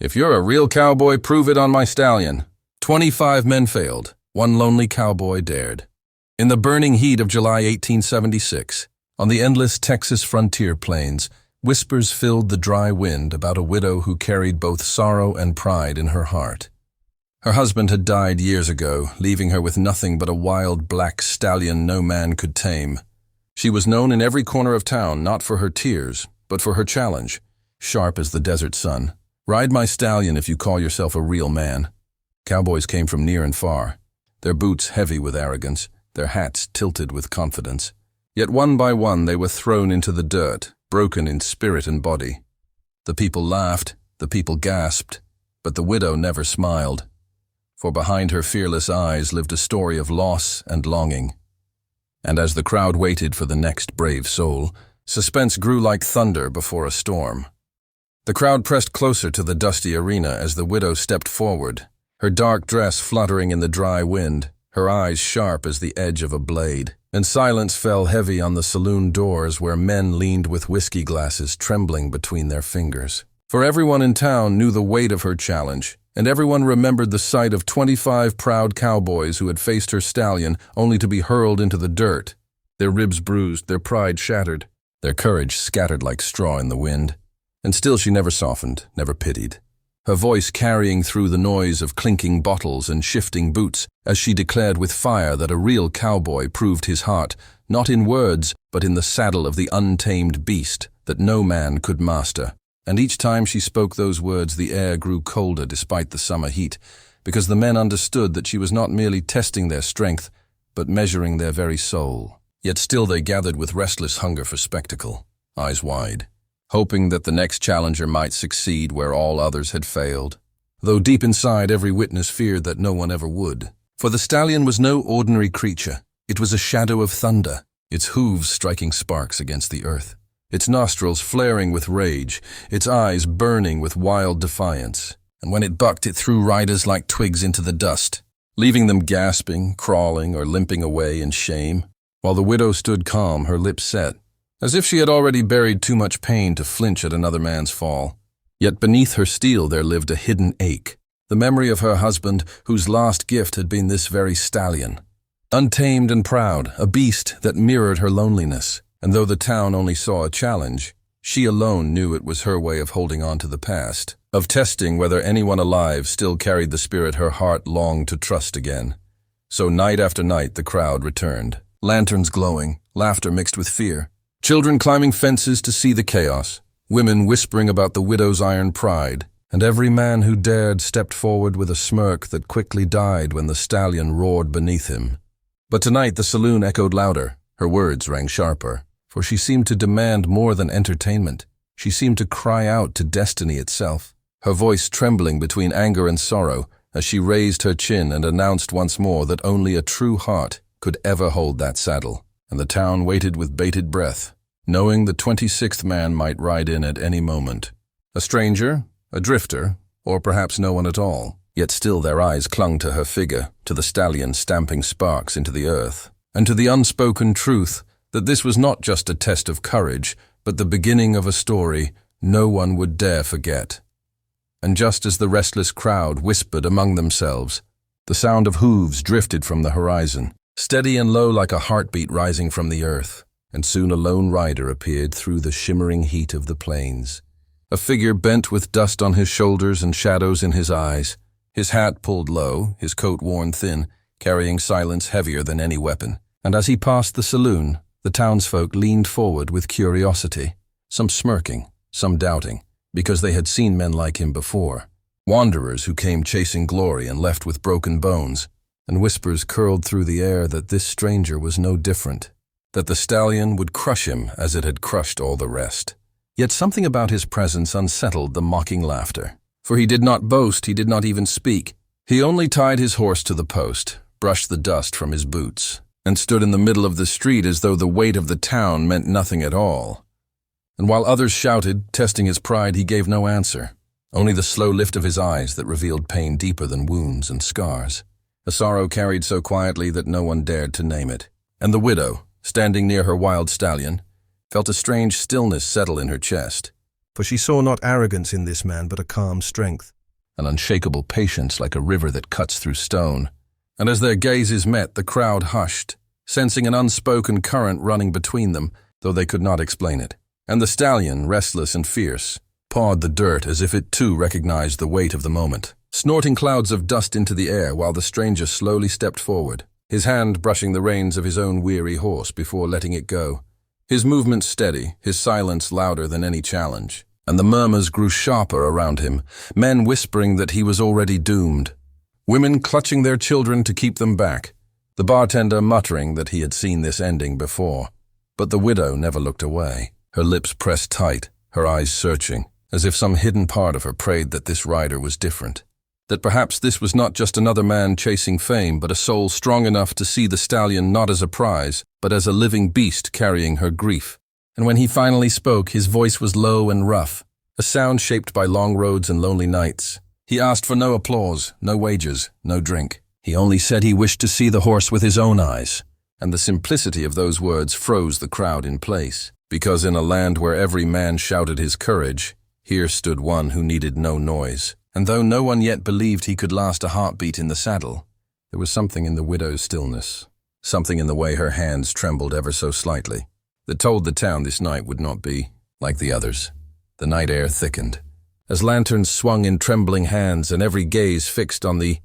If you're a real cowboy, prove it on my stallion. 25 men failed. One lonely cowboy dared. In the burning heat of July 1876, on the endless Texas frontier plains, whispers filled the dry wind about a widow who carried both sorrow and pride in her heart. Her husband had died years ago, leaving her with nothing but a wild black stallion no man could tame. She was known in every corner of town not for her tears, but for her challenge, sharp as the desert sun. Ride my stallion if you call yourself a real man. Cowboys came from near and far, their boots heavy with arrogance, their hats tilted with confidence. Yet one by one they were thrown into the dirt, broken in spirit and body. The people laughed, the people gasped, but the widow never smiled. For behind her fearless eyes lived a story of loss and longing. And as the crowd waited for the next brave soul, suspense grew like thunder before a storm. The crowd pressed closer to the dusty arena as the widow stepped forward, her dark dress fluttering in the dry wind, her eyes sharp as the edge of a blade. And silence fell heavy on the saloon doors where men leaned with whiskey glasses trembling between their fingers. For everyone in town knew the weight of her challenge, and everyone remembered the sight of 25 proud cowboys who had faced her stallion only to be hurled into the dirt, their ribs bruised, their pride shattered, their courage scattered like straw in the wind. And still she never softened, never pitied, her voice carrying through the noise of clinking bottles and shifting boots as she declared with fire that a real cowboy proved his heart, not in words, but in the saddle of the untamed beast that no man could master. And each time she spoke those words, the air grew colder despite the summer heat, because the men understood that she was not merely testing their strength, but measuring their very soul. Yet still they gathered with restless hunger for spectacle, eyes wide, hoping that the next challenger might succeed where all others had failed, though deep inside every witness feared that no one ever would. For the stallion was no ordinary creature. It was a shadow of thunder, its hooves striking sparks against the earth, its nostrils flaring with rage, its eyes burning with wild defiance. And when it bucked, it threw riders like twigs into the dust, leaving them gasping, crawling, or limping away in shame, while the widow stood calm, her lips set, as if she had already buried too much pain to flinch at another man's fall. Yet beneath her steel there lived a hidden ache, the memory of her husband whose last gift had been this very stallion. Untamed and proud, a beast that mirrored her loneliness, and though the town only saw a challenge, she alone knew it was her way of holding on to the past, of testing whether anyone alive still carried the spirit her heart longed to trust again. So night after night the crowd returned, lanterns glowing, laughter mixed with fear, children climbing fences to see the chaos, women whispering about the widow's iron pride, and every man who dared stepped forward with a smirk that quickly died when the stallion roared beneath him. But tonight the saloon echoed louder, her words rang sharper, for she seemed to demand more than entertainment. She seemed to cry out to destiny itself, her voice trembling between anger and sorrow as she raised her chin and announced once more that only a true heart could ever hold that saddle. And the town waited with bated breath, knowing the 26th man might ride in at any moment. A stranger, a drifter, or perhaps no one at all. Yet still their eyes clung to her figure, to the stallion stamping sparks into the earth, and to the unspoken truth that this was not just a test of courage, but the beginning of a story no one would dare forget. And just as the restless crowd whispered among themselves, the sound of hooves drifted from the horizon, steady and low like a heartbeat rising from the earth, and soon a lone rider appeared through the shimmering heat of the plains. A figure bent with dust on his shoulders and shadows in his eyes, his hat pulled low, his coat worn thin, carrying silence heavier than any weapon. And as he passed the saloon, the townsfolk leaned forward with curiosity, some smirking, some doubting, because they had seen men like him before, wanderers who came chasing glory and left with broken bones, and whispers curled through the air that this stranger was no different, that the stallion would crush him as it had crushed all the rest. Yet something about his presence unsettled the mocking laughter, for he did not boast, he did not even speak. He only tied his horse to the post, brushed the dust from his boots, and stood in the middle of the street as though the weight of the town meant nothing at all. And while others shouted, testing his pride, he gave no answer, only the slow lift of his eyes that revealed pain deeper than wounds and scars, a sorrow carried so quietly that no one dared to name it. And the widow, standing near her wild stallion, felt a strange stillness settle in her chest. for she saw not arrogance in this man but a calm strength, an unshakable patience like a river that cuts through stone. And as their gazes met, the crowd hushed, sensing an unspoken current running between them, though they could not explain it. And the stallion, restless and fierce, pawed the dirt as if it too recognized the weight of the moment, snorting clouds of dust into the air while the stranger slowly stepped forward, his hand brushing the reins of his own weary horse before letting it go. His movements steady, his silence louder than any challenge, and the murmurs grew sharper around him, men whispering that he was already doomed, women clutching their children to keep them back, the bartender muttering that he had seen this ending before. But the widow never looked away, her lips pressed tight, her eyes searching, as if some hidden part of her prayed that this rider was different, that perhaps this was not just another man chasing fame, but a soul strong enough to see the stallion not as a prize, but as a living beast carrying her grief. And when he finally spoke, his voice was low and rough, a sound shaped by long roads and lonely nights. He asked for no applause, no wages, no drink. He only said he wished to see the horse with his own eyes, and the simplicity of those words froze the crowd in place, because in a land where every man shouted his courage, here stood one who needed no noise. And though no one yet believed he could last a heartbeat in the saddle, there was something in the widow's stillness, something in the way her hands trembled ever so slightly, that told the town this night would not be like the others. The night air thickened, as lanterns swung in trembling hands and every gaze fixed on the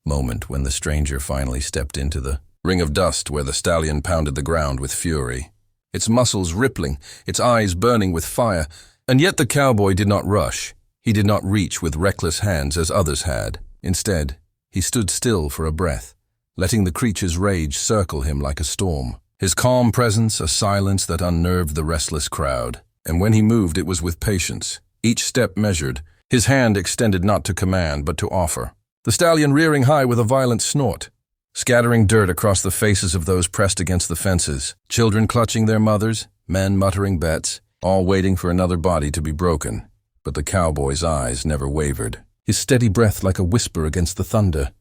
moment when the stranger finally stepped into the ring of dust where the stallion pounded the ground with fury, its muscles rippling, its eyes burning with fire. And yet the cowboy did not rush. He did not reach with reckless hands as others had. Instead, he stood still for a breath, letting the creature's rage circle him like a storm. His calm presence a silence that unnerved the restless crowd. And when he moved, it was with patience, each step measured, his hand extended not to command but to offer. The stallion rearing high with a violent snort, scattering dirt across the faces of those pressed against the fences, children clutching their mothers, men muttering bets, all waiting for another body to be broken. But the cowboy's eyes never wavered, his steady breath like a whisper against the thunder.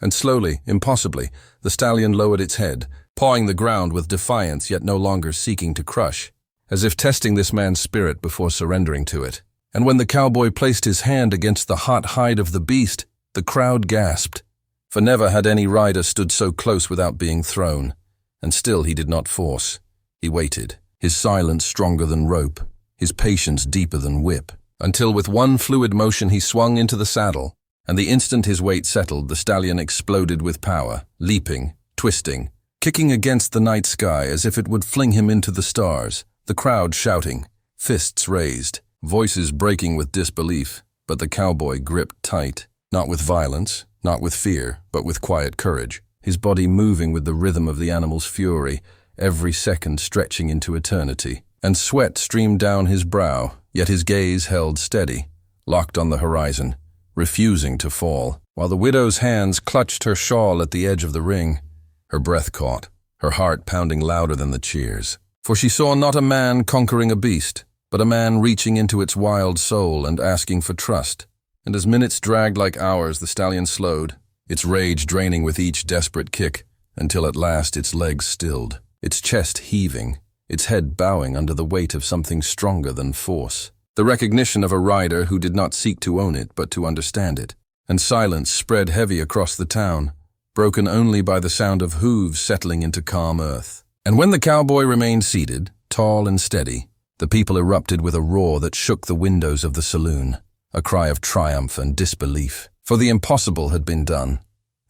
And slowly, impossibly, the stallion lowered its head, pawing the ground with defiance yet no longer seeking to crush, as if testing this man's spirit before surrendering to it. And when the cowboy placed his hand against the hot hide of the beast, the crowd gasped, for never had any rider stood so close without being thrown. And still he did not force. He waited, his silence stronger than rope, his patience deeper than whip, until with one fluid motion he swung into the saddle, and the instant his weight settled, the stallion exploded with power, leaping, twisting, kicking against the night sky as if it would fling him into the stars, the crowd shouting, fists raised, voices breaking with disbelief, but the cowboy gripped tight, not with violence, not with fear, but with quiet courage, his body moving with the rhythm of the animal's fury, every second stretching into eternity. And sweat streamed down his brow, yet his gaze held steady, locked on the horizon, refusing to fall, while the widow's hands clutched her shawl at the edge of the ring, her breath caught, her heart pounding louder than the cheers. For she saw not a man conquering a beast, but a man reaching into its wild soul and asking for trust. And as minutes dragged like hours, the stallion slowed, its rage draining with each desperate kick, until at last its legs stilled, its chest heaving, its head bowing under the weight of something stronger than force. The recognition of a rider who did not seek to own it, but to understand it. And silence spread heavy across the town, broken only by the sound of hooves settling into calm earth. And when the cowboy remained seated, tall and steady, the people erupted with a roar that shook the windows of the saloon, a cry of triumph and disbelief. For the impossible had been done,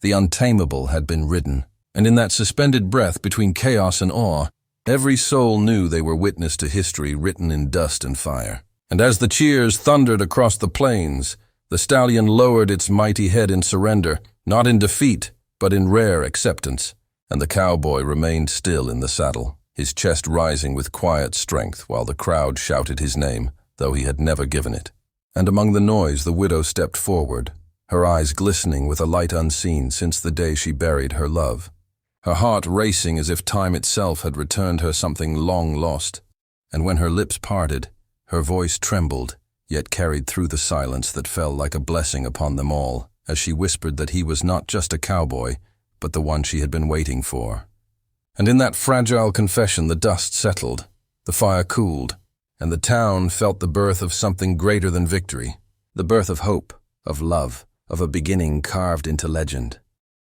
the untamable had been ridden, and in that suspended breath between chaos and awe, every soul knew they were witness to history written in dust and fire. And as the cheers thundered across the plains, the stallion lowered its mighty head in surrender, not in defeat, but in rare acceptance, and the cowboy remained still in the saddle, his chest rising with quiet strength while the crowd shouted his name, though he had never given it. And among the noise the widow stepped forward, her eyes glistening with a light unseen since the day she buried her love, her heart racing as if time itself had returned her something long lost. And when her lips parted, her voice trembled, yet carried through the silence that fell like a blessing upon them all, as she whispered that he was not just a cowboy, but the one she had been waiting for. And in that fragile confession the dust settled, the fire cooled, and the town felt the birth of something greater than victory, the birth of hope, of love, of a beginning carved into legend.